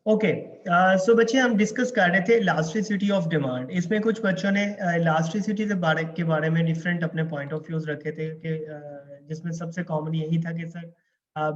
Okay, सो बच्चे हम discuss कर रहे थे इलास्टिसिटी ऑफ डिमांड। इसमें कुछ बच्चों ने इलास्टिसिटी के बारे में डिफरेंट अपने पॉइंट ऑफ व्यूज रखे थे कि जिसमें सबसे कॉमन यही था कि sir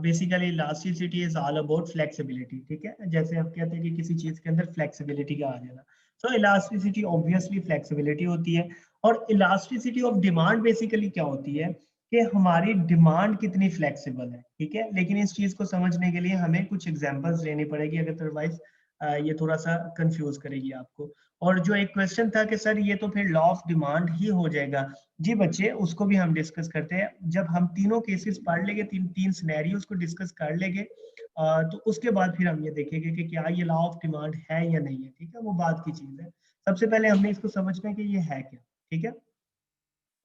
basically elasticity is all about flexibility. ठीक है, जैसे हम कहते हैं कि किसी चीज के अंदर फ्लेक्सिबिलिटी का आ जाना, सो इलास्टिसिटी ऑब्वियसली फ्लेक्सिबिलिटी होती है। और इलास्टिसिटी ऑफ डिमांड बेसिकली क्या होती है कि हमारी डिमांड कितनी फ्लेक्सिबल है। ठीक है, लेकिन इस चीज को समझने के लिए हमें कुछ एग्जांपल्स लेनी पड़ेगी, अगर अदरवाइज ये थोड़ा सा कंफ्यूज करेगी आपको। और जो एक क्वेश्चन था कि सर ये तो फिर लॉ ऑफ डिमांड ही हो जाएगा, जी बच्चे उसको भी हम डिस्कस करते हैं जब हम तीनों केसेस पढ़ लेंगे, तीन सिनेरियोस को डिस्कस कर लेंगे, तो उसके बाद फिर हम ये देखेंगे कि क्या ये लॉ ऑफ डिमांड है या नहीं है। ठीक है, वो बात की चीज है, सबसे पहले हमने इसको समझना है कि ये है क्या। ठीक है,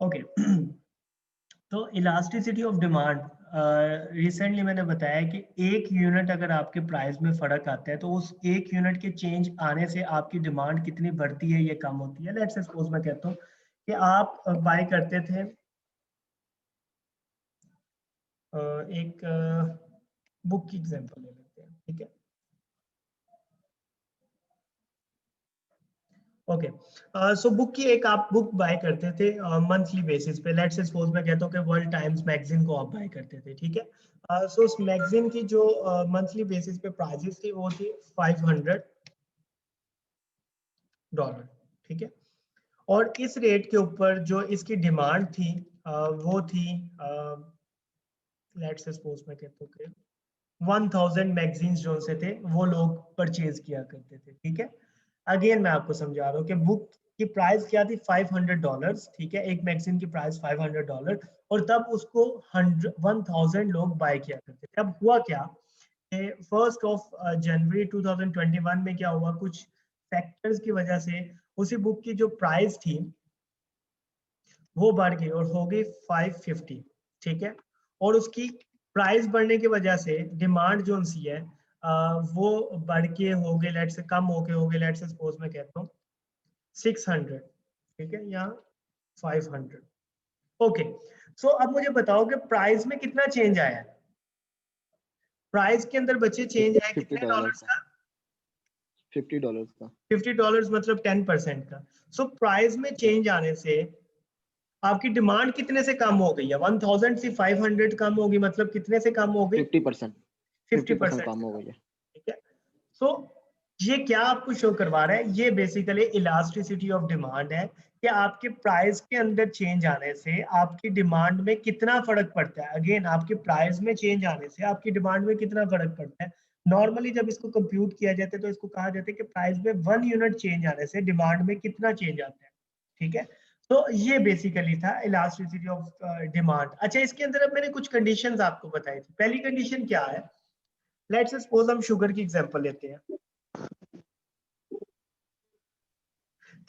ओके। तो इलास्टिसिटी ऑफ डिमांड, रिसेंटली मैंने बताया कि एक यूनिट अगर आपके प्राइस में फर्क आता है तो उस एक यूनिट के चेंज आने से आपकी डिमांड कितनी बढ़ती है या कम होती है। लेट्स सपोज मैं कहता हूँ कि आप बाय करते थे एक बुक की एग्जांपल ले लेते हैं। ठीक है, ओके, सो बुक की एक आप बुक बाय करते थे मंथली बेसिस पे। लेट्स सपोज मैं कहता हूँ कि वर्ल्ड टाइम्स मैगजीन को आप बाय करते थे। ठीक है, सो उस मैगजीन की जो मंथली बेसिस पे प्राइसेस थी वो थी $500। ठीक है, और इस रेट के ऊपर जो इसकी डिमांड थी वो थी लेट्स सपोज मैं कहता हूँ कि 1000 मैगजीन्स जो से थे वो लोग परचेज किया करते थे। ठीक है, अगेन मैं आपको समझा रहा हूँ कि बुक की प्राइस क्या थी $500। ठीक है, एक मैगजीन की प्राइस $500 और तब उसको 1000 लोग बाय किया करते थे। अब हुआ क्या, 1 जनवरी 2021 में क्या हुआ, कुछ फैक्टर्स की वजह से उसी बुक की जो प्राइस थी वो बढ़ गई और हो गई 550। ठीक है, और उसकी प्राइस बढ़ने की वजह से डिमांड जो सी है वो बढ़ के हो गए, लेट से कम होके हो गए, लेट से सपोज मैं कहता हूँ 600। ठीक है, या 500। ओके, सो अब मुझे बताओ कि प्राइस में कितना चेंज आया है। प्राइस के अंदर बच्चे चेंज आया कितने डॉलर्स का? $50 का। $50 मतलब 10% का। सो प्राइस में चेंज आने से आपकी डिमांड कितने से कम हो गई है? 1000 से 500 कम होगी, मतलब कितने से कम हो गई? 50% 50% कम हो गई है। ठीक है, सो ये क्या आपको शो करवा रहा है? ये बेसिकली इलास्टिसिटी ऑफ डिमांड है कि आपके प्राइस के अंदर चेंज आने से आपकी डिमांड में कितना फर्क पड़ता है। अगेन आपके प्राइस में चेंज आने से आपकी डिमांड में कितना फर्क पड़ता है। नॉर्मली जब इसको कंप्यूट किया जाता है तो इसको कहा जाता है कि प्राइस में 1 यूनिट चेंज आने से डिमांड में कितना चेंज आता है। ठीक है, तो ये बेसिकली था इलास्टिसिटी ऑफ डिमांड। अच्छा, इसके अंदर अब मैंने कुछ कंडीशंस आपको बताई थी। पहली कंडीशन क्या है, लेट्स सपोज हम शुगर की एग्जांपल लेते हैं।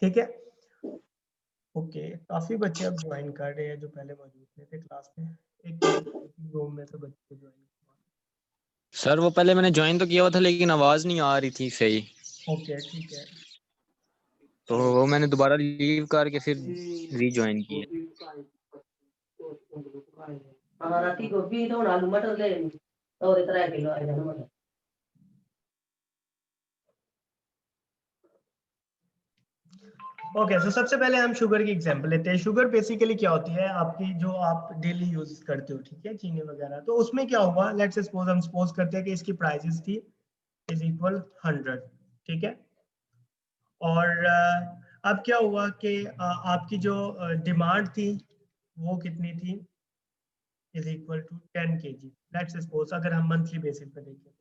ठीक है, ओके, काफी बच्चे अब ज्वाइन कर रहे हैं जो पहले मौजूद नहीं थे क्लास में। एक रूम में तो बच्चे ज्वाइन। सर वो पहले मैंने ज्वाइन तो किया हुआ था लेकिन आवाज नहीं आ रही थी सही, ओके ठीक है, तो वो मैंने दोबारा लीव करके फिर रीज्वाइन किया। ओके, सो सबसे पहले हम शुगर की एग्जांपल लेते हैं। शुगर बेसिकली क्या होती है, आपकी जो आप डेली यूज करते हो। ठीक है, चीनी वगैरह, तो उसमें क्या हुआ, लेट्स सपोज हम सपोज करते हैं कि इसकी प्राइसेस थी इज इक्वल 100। ठीक है, और अब क्या हुआ कि आपकी जो डिमांड थी वो कितनी थी, is equal to 10 kg। Let's suppose अगर हम मंथली बेसिस पे देखें।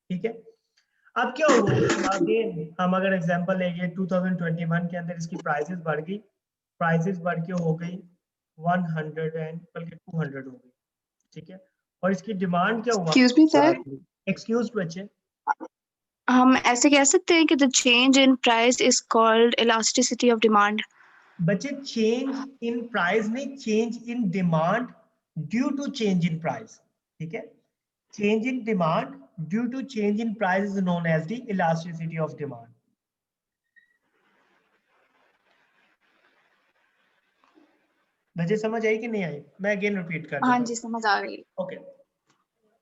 ठीक है, अब क्या हुआ, अगेन हम अगर एग्जांपल लेंगे 2021 के अंदर इसकी प्राइसेस बढ़ गई, प्राइसेस बढ़ के हो गई 100 एंड बल्कि 200 हो गई। ठीक है, और इसकी डिमांड क्या हुआ? एक्सक्यूज मी सर, एक्सक्यूज बच्चे, हम ऐसे कह सकते हैं कि the change in price is called elasticity of demand. बच्चे चेंज इन प्राइस नहीं, change in demand due to change in price. ठीक है, change in demand due to change in price is known as the elasticity of demand. मुझे समझ आई कि नहीं आई? मैं again repeat कर हाँ देता जी, समझ आ गई। हूँ। Okay,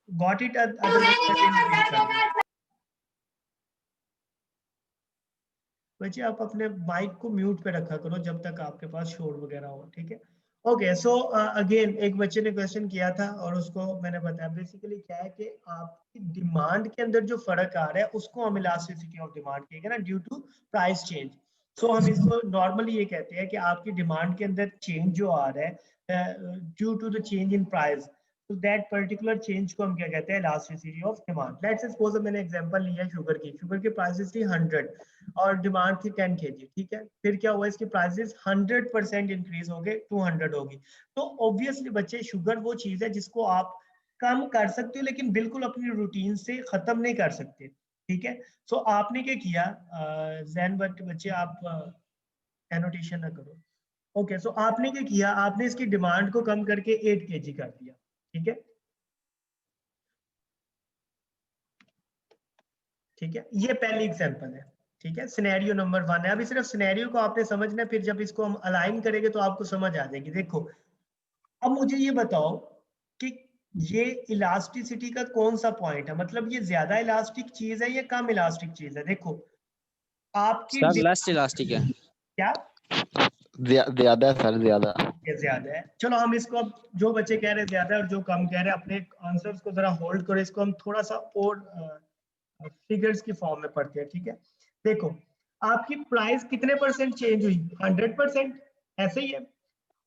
got it? अदरवाइज मैं अगेन रिपीट कर दूँ। बच्चे आप अपने माइक को म्यूट पे रखा करो जब तक आपके पास शोर वगैरह हो, ठीक है? ओके, सो अगेन एक बच्चे ने क्वेश्चन किया था और उसको मैंने बताया बेसिकली क्या है कि आपकी डिमांड के अंदर जो फर्क आ रहा है उसको हम इलास्टिसिटी ऑफ डिमांड कहेंगे ना, ड्यू टू प्राइस चेंज। सो हम इसको नॉर्मली ये कहते हैं कि आपकी डिमांड के अंदर चेंज जो आ रहा है due to the change in price, तो दैट पर्टिकुलर चेंज को हम क्या कहते हैं? Elasticity of demand. Let's suppose मैंने एग्जांपल लिया शुगर की। शुगर की प्राइसेस थी 100 और डिमांड थी 10 kg, ठीक है? फिर क्या हुआ? इसकी प्राइसेस 100% इंक्रीज हो गए, 200 होगी। तो ऑब्वियसली बच्चे शुगर वो चीज है जिसको आप कम कर सकते हो लेकिन बिल्कुल अपनी रूटीन से खत्म नहीं कर सकते, ठीक है? सो आपने क्या किया? जैन बच्चे आप एनोटेशन ना करो। ओके, सो आपने क्या किया? आपने इसकी डिमांड को कम करके 8 kg कर दिया, ठीक है? ठीक है, ये पहली एग्जांपल है, ठीक है? सिनेरियो नंबर 1 है। अभी सिर्फ सिनेरियो को आपने समझना है, फिर जब इसको हम अलाइन करेंगे तो आपको समझ आ जाएगी। देखो, अब मुझे ये बताओ कि ये इलास्टिसिटी का कौन सा पॉइंट है, मतलब ये ज्यादा इलास्टिक चीज है या कम इलास्टिक चीज है? देखो आपकी सर लेस इलास्टिक है। क्या ज्यादा है सर, ज्यादा। ये ज्यादा है? चलो हम इसको, अब जो बच्चे कह रहे हैं ज्यादा और जो कम कह रहे हैं, अपने आंसर्स को जरा होल्ड करो, इसको हम थोड़ा सा और फिगर्स की फॉर्म में पढ़ते हैं, ठीक है? देखो, आपकी प्राइस कितने परसेंट चेंज हुई? 100%, ऐसे ही है।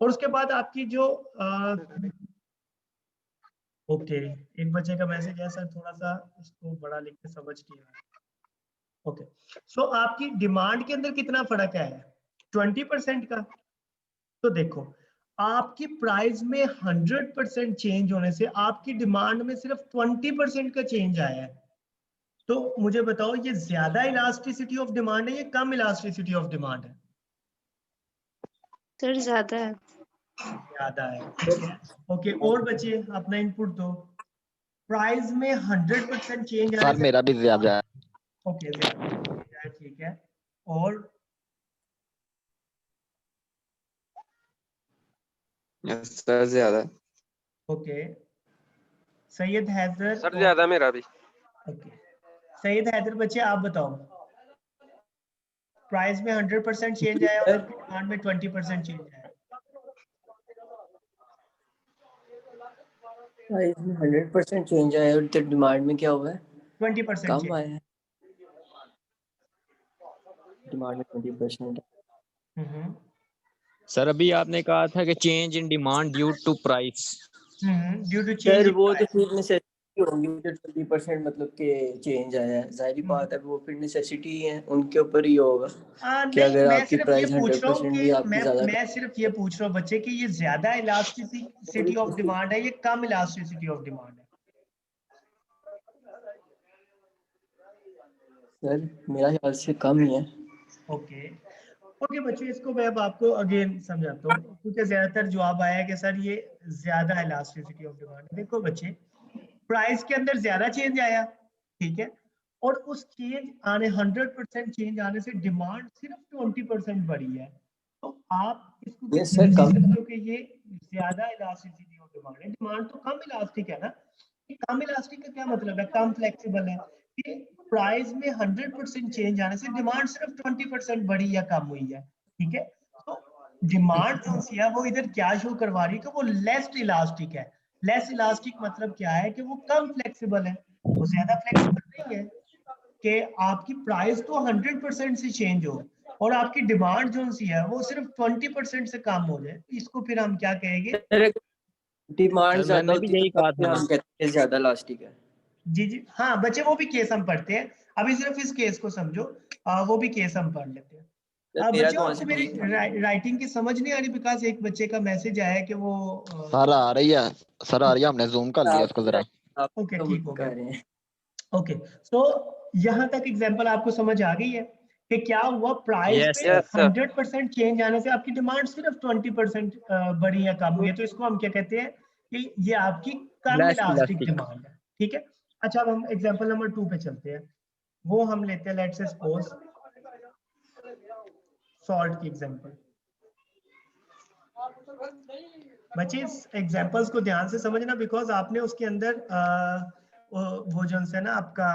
और उसके बाद आपकी जो ओके, एक बच्चे का मैसेज है सर, थोड़ा सा इसको बड़ा लिख के समझ नहीं आ रहा। ओके, सो आपकी डिमांड के अंदर कितना फर्क है? 20% का। तो देखो, आपकी प्राइस में 100% चेंज होने से आपकी डिमांड में सिर्फ 20% का चेंज आया है। तो मुझे बताओ, ये ज्यादा इलास्टिसिटी ऑफ डिमांड है या कम इलास्टिसिटी ऑफ डिमांड है? सर ज्यादा है। ज्यादा है, ठीक है? ओके, और बच्चे अपना इनपुट दो। प्राइस में 100% चेंज आने सर से, मेरा भी ज्यादा है। ओके ज्यादा है, ठीक है? और सर ज्यादा। ओके, सैयद हैदर सर और ज्यादा मेरा भी। ओके, सैयद हैदर बच्चे आप बताओ, प्राइस में 100% चेंज आया और आपकी डिमांड में 20% चेंज आया। प्राइस में 100% चेंज आया और डिमांड में क्या हुआ है? 20% कम चेंज। आया है। डिमांड में 20%। सर अभी आपने कहा था कि change in demand due to price. Due to change sir in वो तो प्राइस। फिर नेसेसिटी होंगी, जो 20% मतलब के चेंज आया है, जाहिर बात है वो फिर नेसेसिटी है, उनके ऊपर ही होगा कि नहीं, अगर मैं आपकी सिर्फ ये प्राइस पूछ रहा हूँ 100% कि भी आपकी ज्यादा मैं सिर्फ ये पूछ रहा हूँ बच्चे कि ये ज्यादा इलास्टिसिटी ऑफ डिमांड है या कम इलास्टिसिटी ऑफ डिमांड है? सर मेरा ख्याल से कम ही है। ओके, ओके बच्चों, इसको मैं अब आपको अगेन समझाता हूँ, क्योंकि ज्यादातर जवाब आया है कि सर ये ज्यादा इलास्टिसिटी ऑफ डिमांड है। देखो बच्चे, प्राइस के अंदर ज्यादा चेंज आया, ठीक है? और उस चेंज आने 100% चेंज आने से डिमांड सिर्फ 20% बढ़ी है। तो आप इसको ये कैसे सर कह कम सकते हो कि ये ज्यादा इलास्टिसिटी ऑफ डिमांड है? डिमांड तो कम इलास्टिक है ना। ये कम इलास्टिक का क्या मतलब है? कम फ्लेक्सिबल है कि प्राइस में 100% चेंज आने से डिमांड सिर्फ 20% बढ़ी या कम हुई है, ठीक है? तो डिमांड जो सी है वो इधर क्या शो करवा रही है कि वो लेस इलास्टिक है। लेस इलास्टिक मतलब क्या है? कि वो कम फ्लेक्सिबल है, वो ज्यादा फ्लेक्सिबल नहीं है। कि आपकी प्राइस तो 100% से चेंज हो और आपकी डिमांड जो सी है वो सिर्फ 20% से कम हो जाए, इसको फिर हम क्या कहेंगे? डिमांड सर ज्यादा मैंने भी होती यही तो कहा था हम ना। कहते हैं ज्यादा इलास्टिक है। जी जी, हाँ बच्चे, वो भी केस हम पढ़ते हैं। अभी सिर्फ इस केस को समझो, वो भी केस हम पढ़ लेते हैं। सर मेरा बच्चों तो आपको आंसर मेरी ठीक था। राइटिंग की समझ नहीं आ रही? बिकॉज एक बच्चे का मैसेज आया है कि वो सर आ रही है, सर आ रही है, हमने जूम कर लिया उसको जरा। आप ओके, तो ठीक हो कह गया। रहे हैं। ओके, सो यहाँ तक एग्जांपल आपको समझ आ गई है कि क्या हुआ? प्राइस यस में सर। Yes sir. 100% चेंज आने से आपकी डिमांड सिर्फ 20% बढ़ी या कम हुई है। तो इसको हम क्या कहते हैं? कि ये आपकी कम लेस इलास्टिक इलास्टिक। डिमांड है, ठीक है? अच्छा, अब हम एग्जांपल नंबर 2 पे चलते हैं। वो हम लेते हैं, लेट्स सपोज सॉल्ट की एग्जांपल। बच्चे इस एग्जांपल्स को ध्यान से समझना, बिकॉज आपने उसके अंदर वो जो है ना आपका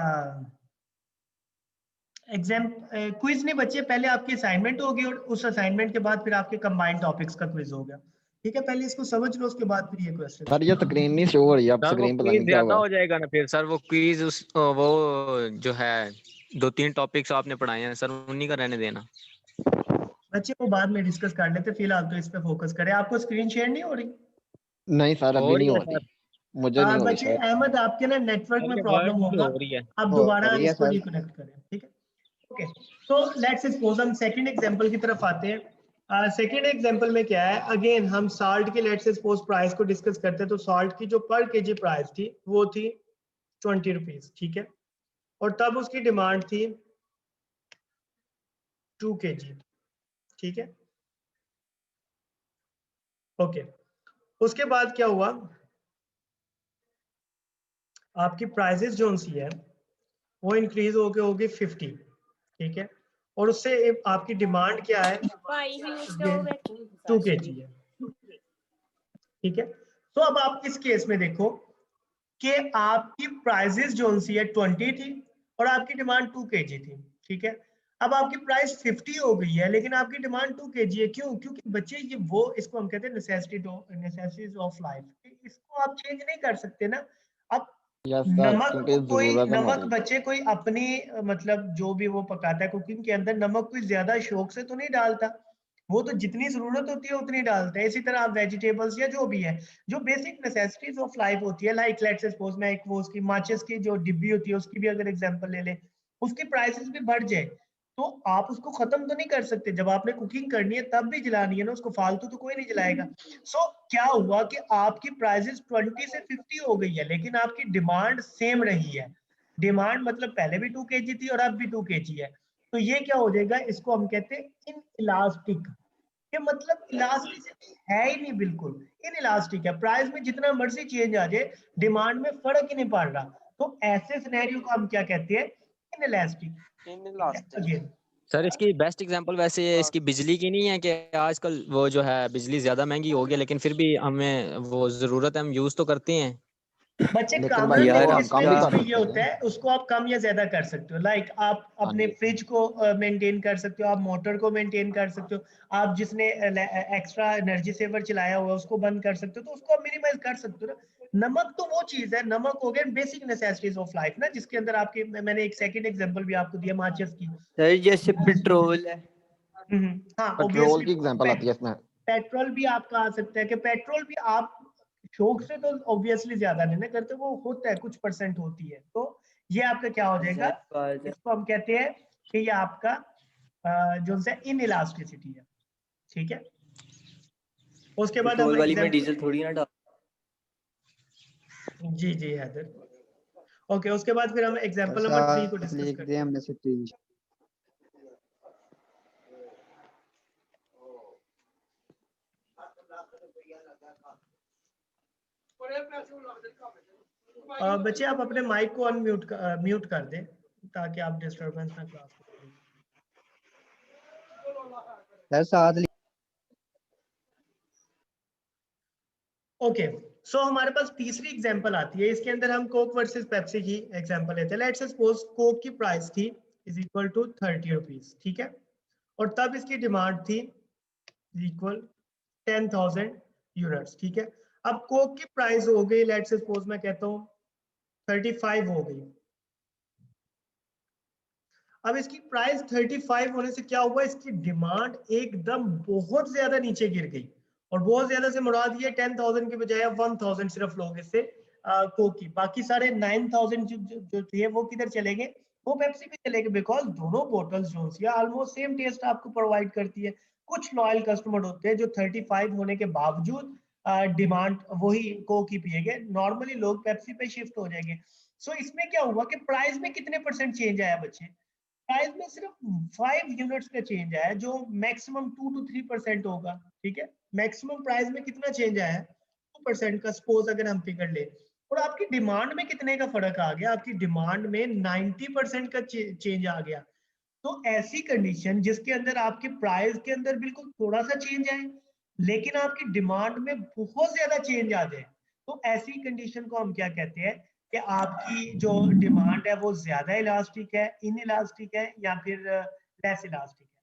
एग्जाम क्विज नहीं बच्चे, पहले आपकी असाइनमेंट होगी और उस असाइनमेंट के बाद फिर आपके कंबाइंड टॉपिक्स का क्विज होगा। ठीक है, पहले इसको समझ लो, उसके बाद फिर ये क्वेश्चन। सर ये स्क्रीन नहीं शो हो रही है, अब सर वो स्क्रीन पता क्विज नहीं क्या ज्यादा हुआ हो जाएगा ना फिर सर, वो क्विज उस वो जो है 2-3 टॉपिक्स आपने पढ़ाए हैं सर, उन्हीं का रहने देना। बच्चे वो बाद में डिस्कस कर लेते, फिलहाल तो इस पे फोकस करें। आपको स्क्रीन शेयर नहीं हो रही? नहीं सर हो अभी रही नहीं हो है रही, सर, मुझे नहीं हो रही बच्चे सर। अहमद आपके ना नेटवर्क में आपके प्रॉब्लम वर्ड होगा, हो रही है। आप हो दोबारा रही है इसको सर। रिकनेक्ट करें। ठीक है, ओके। तो लेट्स सपोज हम सेकंड एग्जांपल की तरफ आते हैं। सेकंड एग्जांपल में क्या है, अगेन हम साल्ट की लेट्स सपोज प्राइस को डिस्कस करते हैं। तो साल्ट की जो पर केजी प्राइस थी वो थी 20 रुपीज। ठीक है, और तब उसकी डिमांड थी 2 kg। ठीक है, ओके। उसके बाद क्या हुआ, आपकी प्राइसेस जो सी है वो इंक्रीज होके होगी 50। ठीक है, और उससे आपकी डिमांड क्या है, 2 kg है। ठीक है, तो अब आप इस केस में देखो कि आपकी प्राइसेस जो सी है 20 थी और आपकी डिमांड 2 kg थी। ठीक है, अब आपकी प्राइस 50 हो गई है लेकिन आपकी डिमांड 2 kg है। क्यों? क्योंकि बच्चे ये वो इसको हम कहते हैं नेसेसिटीज ऑफ लाइफ, इसको आप चेंज नहीं कर सकते ना। अब यस सर, क्योंकि जरूरत है नमक हमारी। बच्चे कोई अपनी मतलब जो भी वो पकाता है कुकिंग के अंदर, नमक कोई ज्यादा शौक से तो नहीं डालता, वो तो जितनी जरूरत होती है उतनी डालते हैं। इसी तरह आप वेजिटेबल्स या जो भी है, जो बेसिक नेसेसिटीज ऑफ लाइफ होती है, लाइक लेट्स सपोज मैं एक वो उसकी माचिस की जो डिब्बी होती है उसकी भी अगर एग्जांपल ले ले, उसकी प्राइसेस भी बढ़ जाए तो आप उसको खत्म तो नहीं कर सकते। जब आपने कुकिंग करनी है तब भी जलानी है ना उसको, फालतू तो कोई नहीं जलाएगा। सो क्या हुआ कि आपकी प्राइसेस 20 से 50 हो गई है लेकिन आपकी डिमांड सेम रही है। डिमांड मतलब पहले भी 2 kg थी और अब भी 2 kg है। तो ये क्या हो जाएगा, इसको हम कहते हैं इन इलास्टिक। ये मतलब इलास्टिसिटी है ही नहीं, बिल्कुल इन इलास्टिक है। प्राइस में जितना मर्जी चेंज आ जाए डिमांड में फर्क ही नहीं पड़ रहा। तो ऐसे सिनेरियो को हम क्या कहते हैं, इन इलास्टिक। अगेन सर इसकी बेस्ट एग्जांपल वैसे इसकी बिजली की नहीं है कि आजकल वो जो है बिजली ज्यादा महंगी हो गई है, लेकिन फिर भी हमें वो जरूरत है, हम यूज तो करते हैं। बच्चे लेकिन कम भाई वो यार हम इसमें कम भी कर इसमें ये सकते होता हैं। है, उसको आप कम या ज्यादा कर सकते हो। लाइक आप हाँ अपने जी। फ्रिज को मेंटेन कर सकते हो, आप मोटर को मेंटेन कर सकते हो, आप जिसने एक्स्ट्रा एनर्जी सेवर चलाया हुआ है उसको बंद कर सकते हो, तो उसको आप मिनिमाइज कर सकते हो ना। नमक तो वो चीज है, नमक हो गया बेसिक नेसेसिटीज ऑफ लाइफ ना, जिसके अंदर आपके मैंने एक सेकंड एग्जांपल भी आपको दिया माचिस की। सर जैसे पेट्रोल है, हाँ पेट्रोल ऑब्वियसली की एग्जांपल आती है इसमें। पेट्रोल भी आपका आ सकता है कि पेट्रोल भी आप शौक से तो ऑब्वियसली ज्यादा नहीं ना करते, वो होता है कुछ परसेंट होती है। तो ये आपका क्या हो जाएगा, इसको हम कहते हैं कि ये आपका जो से इन इलास्टिसिटी है। ठीक है, उसके बाद हम पेट्रोल वाली में एग्जांपल, डीजल थोड़ी ना डाल। जी जी हैदर, ओके। उसके बाद फिर हम एग्जांपल नंबर 3 को डिस्कस लिख करते दिया हैं। हमने सिटी। बच्चे आप अपने माइक को अनम्यूट म्यूट कर दें ताकि आप डिस्टरबेंस ना क्लास में। सर साथ ओके, सो हमारे पास तीसरी एग्जांपल आती है। इसके अंदर हम कोक वर्सेस पेप्सी की एग्जांपल लेते हैं। लेट्स सपोज कोक की प्राइस थी इज इक्वल टू 30 रुपीज। ठीक है, और तब इसकी डिमांड थी इक्वल 10,000 यूनिट्स। ठीक है, अब कोक की प्राइस हो गई लेट्स सपोज मैं कहता हूँ 35 हो गई। अब इसकी प्राइस 35 होने से क्या हुआ, इसकी डिमांड एकदम बहुत ज्यादा नीचे गिर गई। और बहुत ज्यादा से मुराद ये 10,000 की बजाय 1,000 सिर्फ लोग इससे कोक की, बाकी सारे 9,000 जो थे वो किधर चले गए, वो पेप्सी पे चले गए। बिकॉज दोनों बोटल्स जो है ऑलमोस्ट सेम टेस्ट आपको प्रोवाइड करती है। कुछ लॉयल कस्टमर होते हैं जो 35 होने के बावजूद डिमांड वही कोक ही पिएंगे, नॉर्मली लोग पेप्सी पे शिफ्ट हो जाएंगे। सो इसमें क्या हुआ कि प्राइस में कितने परसेंट चेंज आया बच्चे, प्राइस में सिर्फ 5 यूनिट्स का चेंज आया जो मैक्सिमम 2 to 3% होगा। ठीक है, मैक्सिमम प्राइस में कितना चेंज आया है 2% का, सपोज अगर हम फिगर ले। और आपकी डिमांड में कितने का फर्क आ गया, आपकी डिमांड में 90% का चेंज आ गया। तो ऐसी कंडीशन जिसके अंदर आपके प्राइस के अंदर बिल्कुल थोड़ा सा चेंज आए लेकिन आपकी डिमांड में बहुत ज्यादा चेंज आ जाए, तो ऐसी कंडीशन को हम क्या कहते हैं कि आपकी जो डिमांड है वो ज्यादा इलास्टिक है, इन इलास्टिक है, या फिर लेस इलास्टिक है?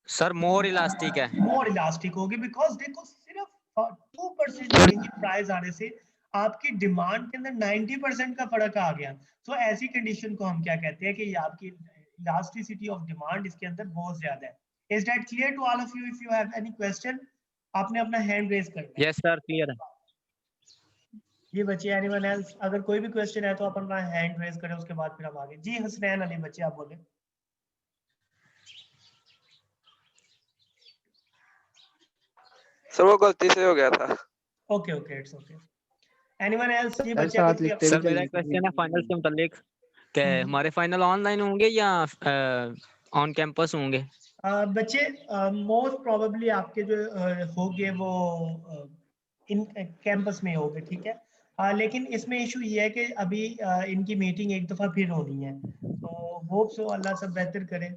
सर मोर इलास्टिक है। मोर इलास्टिक होगी, बिकॉज देखो सिर्फ 2% चेंज इन प्राइस आने से आपकी डिमांड के अंदर 90% का फर्क आ गया। सो ऐसी कंडीशन को हम क्या कहते हैं कि ये आपकी इलास्टिसिटी ऑफ डिमांड इसके अंदर बहुत ज्यादा है। Is that clear to all of you? If you have any question, आपने अपना हैंड रेज करना है। यस सर क्लियर है। जी बच्चे, एनीवन एल्स? अगर कोई भी क्वेश्चन है तो आप अपना हैंड रेज करें, उसके बाद फिर हम आगे। जी हसनैन अली बच्चे, आप बोले। सर वो गलती से हो गया था। Okay okay, it's okay. Anyone else? जी सर बच्चे, साथ अगर लिखते भी सर मेरा चलिए क्वेश्चन है फाइनल से मुतालिक कि हमारे फाइनल ऑनलाइन होंगे या ऑन कैंपस होंगे? बच्चे मोस्ट प्रोबेबली आपके जो होंगे वो इन कैंपस में होंगे, ठीक है। लेकिन इसमें इशू ये है कि अभी इनकी मीटिंग एक दफ़ा फिर होनी है, तो होप सो अल्लाह सब बेहतर करे,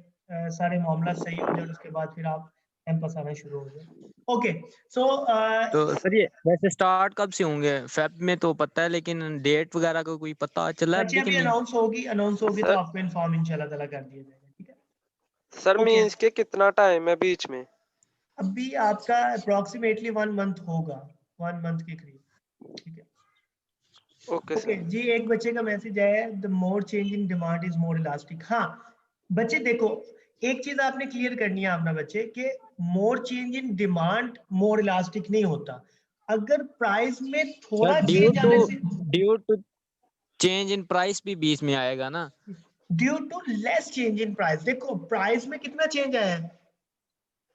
सारे मामला सही हो जाए और उसके बाद फिर आप कैंपस आना शुरू हो जाए। ओके, सो तो सर ये वैसे स्टार्ट कब से होंगे? फेब में तो पता है, लेकिन डेट वगैरह का कोई पता चला है बच्चे अभी कि अभी नहीं? अनाउंस होगी तो सर आपको इन्फॉर्म इंशाल्लाह ताला कर दिया जाएगा, ठीक है। सर ओके, मींस के कितना टाइम है बीच में? अभी आपका अप्रोक्सीमेटली 1 मंथ होगा, 1 मंथ के करीब, ठीक है। Okay okay sir. जी, एक बच्चे का मैसेज आया है, the more change in demand is more elastic. हाँ बच्चे देखो, एक चीज आपने क्लियर करनी है अपना बच्चे, कि more change in demand more elastic नहीं होता। अगर प्राइस में थोड़ा सर चेंज आने से, due to change in price भी बीच में आएगा ना? Due to less change in price, देखो प्राइस में कितना चेंज आया है?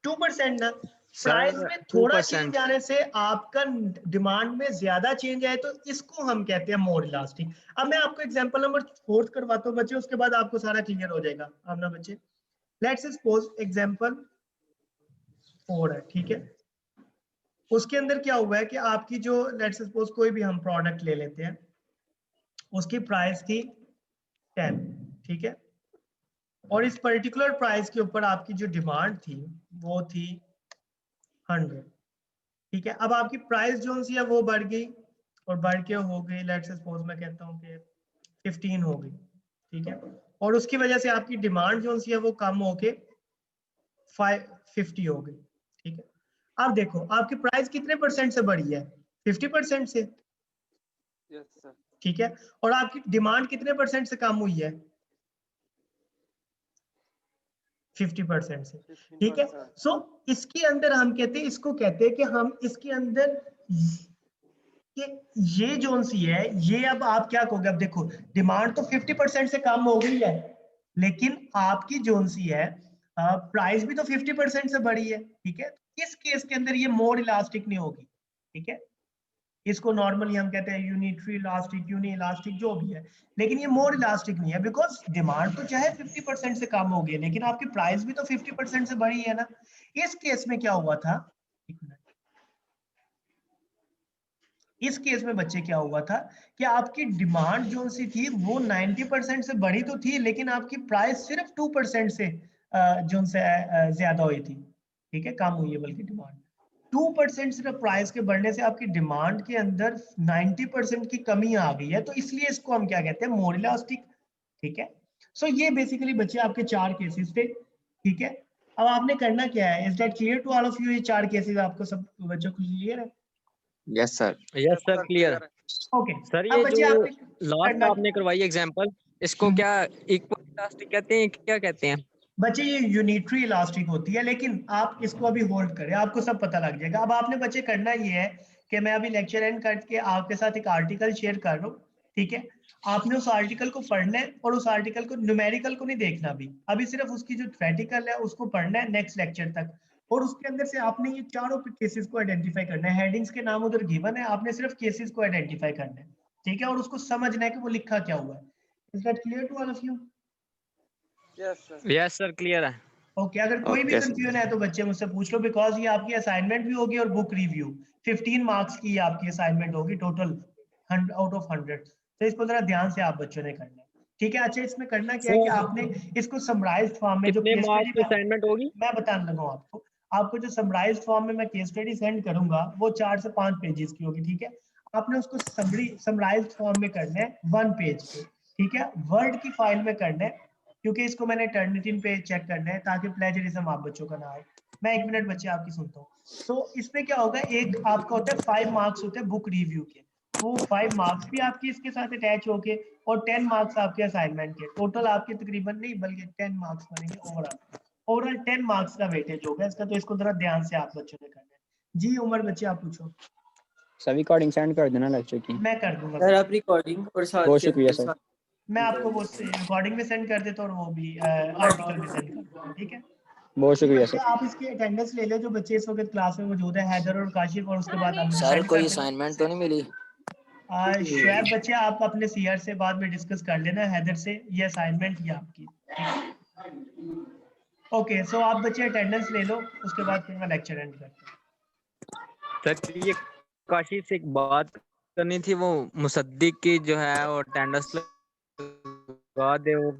2% ना। प्राइस सर में थोड़ा 2%। चेंज आने से आपका डिमांड में ज्यादा चेंज आए, तो इसको हम कहते हैं मोर इलास्टिक। अब मैं आपको एग्जांपल नंबर 4 करवाता हूँ बच्चे, उसके बाद आपको सारा क्लियर हो जाएगा। अब ना बच्चे, लेट्स सपोज एग्जांपल 4 है, ठीक है। उसके अंदर क्या हुआ है कि आपकी जो, लेट्स सपोज कोई भी हम प्रोडक्ट ले लेते हैं, उसकी प्राइस थी 10, ठीक है, और इस पर्टिकुलर प्राइस के ऊपर आपकी जो डिमांड थी वो थी 100, ठीक है। अब आपकी प्राइस जो सी है वो बढ़ गई, और बढ़ के हो गई, लेट्स सपोज मैं कहता हूँ कि 15 हो गई, ठीक है, और उसकी वजह से आपकी डिमांड जो सी है वो कम होके 50 हो गई, ठीक है। अब देखो आपकी प्राइस कितने परसेंट से बढ़ी है? 50% से, यस सर। ठीक है, और आपकी डिमांड कितने परसेंट से कम हुई है? 50% से, ठीक है। 15%। सो इसके अंदर हम कहते हैं, इसको कहते हैं कि हम इसके अंदर कि ये जोन सी है, ये अब आप क्या कहोगे? अब देखो डिमांड तो 50% से कम हो गई है, लेकिन आपकी जोन सी है प्राइस भी तो 50% से बढ़ी है, ठीक है। इस केस के अंदर ये मोर इलास्टिक नहीं होगी, ठीक है। इसको नॉर्मली हम कहते हैं यूनिटरी इलास्टिक, यूनी इलास्टिक, जो भी है, लेकिन ये मोर इलास्टिक नहीं है, बिकॉज डिमांड तो चाहे 50% से कम हो गई, लेकिन आपकी प्राइस भी तो 50% से बढ़ी है ना। इस केस में क्या हुआ था, एक मिनट, इस केस में बच्चे क्या हुआ था कि आपकी डिमांड जो सी थी वो 90% से बढ़ी तो थी, लेकिन आपकी प्राइस सिर्फ 2% से जो से ज्यादा हुई थी, ठीक है, कम हुई है बल्कि डिमांड। 2% सिर्फ प्राइस के बढ़ने से आपकी डिमांड के अंदर 90% की कमी आ गई है, तो इसलिए इसको हम क्या कहते हैं? मोर इलास्टिक, ठीक है। सो ये बेसिकली बच्चे आपके 4 केसेस थे, ठीक है। अब आपने करना क्या है? Is that clear to all of you? ये 4 केसेस आपको सब बच्चों को क्लियर है? Yes sir. Yes sir clear है। ओके, सर अब ये बच्चे जो आपने लास्ट करना, आपने करवाई एग्जांपल, इसको क्या इक्वल इलास्टिक कहते हैं, क्या कहते हैं? बच्चे ये यूनिटरी इलास्टिक होती है, लेकिन आप इसको अभी होल्ड करें, आपको सब पता लग जाएगा। अब आपने बच्चे करना ये है कि मैं अभी लेक्चर एंड करके आपके साथ एक आर्टिकल शेयर कर रहा हूँ, ठीक है। आपने उस आर्टिकल को पढ़ना है, और उस आर्टिकल को, न्यूमेरिकल को नहीं देखना अभी सिर्फ उसकी जो थ्योरेटिकल है उसको पढ़ना है नेक्स्ट लेक्चर तक, और उसके अंदर से आपने ये चारों केसेस को आइडेंटिफाई करना है। हेडिंग्स के नाम उधर गिवन है, आपने सिर्फ केसेस को आइडेंटिफाई करना है, ठीक है, और उसको समझना है कि वो लिखा क्या हुआ है। Is that clear to all of you? Yes sir clear है। ओके, अगर कोई भी ओके सर। कंफ्यूजन है तो बच्चे मुझसे पूछ लो, बिकॉज ये आपकी असाइनमेंट भी होगी और बुक रिव्यू 15 मार्क्स की आपकी असाइनमेंट होगी टोटल, 100 आउट ऑफ 100, तो इसको जरा ध्यान से आप बच्चों ने करना है, ठीक है। अच्छा, इसमें करना क्या है कि सर आपने इसको समराइज्ड फॉर्म में जो कितने केस मार्क्स स्टडी की असाइनमेंट होगी? मैं बताने लगा हूं आपको, आपको जो समराइज्ड फॉर्म में मैं केस स्टडी सेंड करूंगा वो 4 से 5 पेजेस की होगी, ठीक है। आपने उसको समराइज्ड फॉर्म में करना है 1 पेज पे, ठीक है, वर्ड की फाइल में करना है, क्योंकि इसको मैंने टर्निटिन पे चेक करना है ताकि प्लेजरिज्म आप बच्चों का ना आए। मैं 1 मिनट बच्चे आपकी सुनता हूँ। तो इसमें क्या होगा, एक आपका होता है 5 मार्क्स होते हैं बुक रिव्यू के, वो 5 मार्क्स भी आपके इसके साथ अटैच होके और 10 मार्क्स आपके असाइनमेंट के, टोटल आपके तकरीबन नहीं बल्कि 10 मार्क्स बनेंगे ओवरऑल 10 मार्क्स का वेटेज होगा इसका। तो इसको जरा ध्यान से आप बच्चों ने करना है। जी उमर बच्चे आप पूछो। सर रिकॉर्डिंग सेंड कर देना लेक्चर की। मैं कर दूंगा सर आप रिकॉर्डिंग और साथ बहुत के शुक्रिया सर। मैं आपको वो रिकॉर्डिंग में सेंड कर देता हूँ और वो भी आर्टिकल भी सेंड कर दूंगा, ठीक है। बहुत शुक्रिया बच्चे सर। आप इसकी अटेंडेंस ले लो जो बच्चे इस वक्त क्लास में मौजूद है, हैदर और काशिफ, और उसके बाद आप सर कोई असाइनमेंट तो नहीं मिली? शुएब बच्चे आप अपने सीआर से बाद में डिस्कस कर लेना, हैदर से, ये असाइनमेंट ही आपकी, ओके। सो आप बच्चे अटेंडेंस ले लो, उसके बाद फिर मैं लेक्चर एंड करता हूँ। सर ये काशिफ से एक बात करनी थी, वो मुसद्दिक की जो है वो अटेंडेंस लगा दे, वो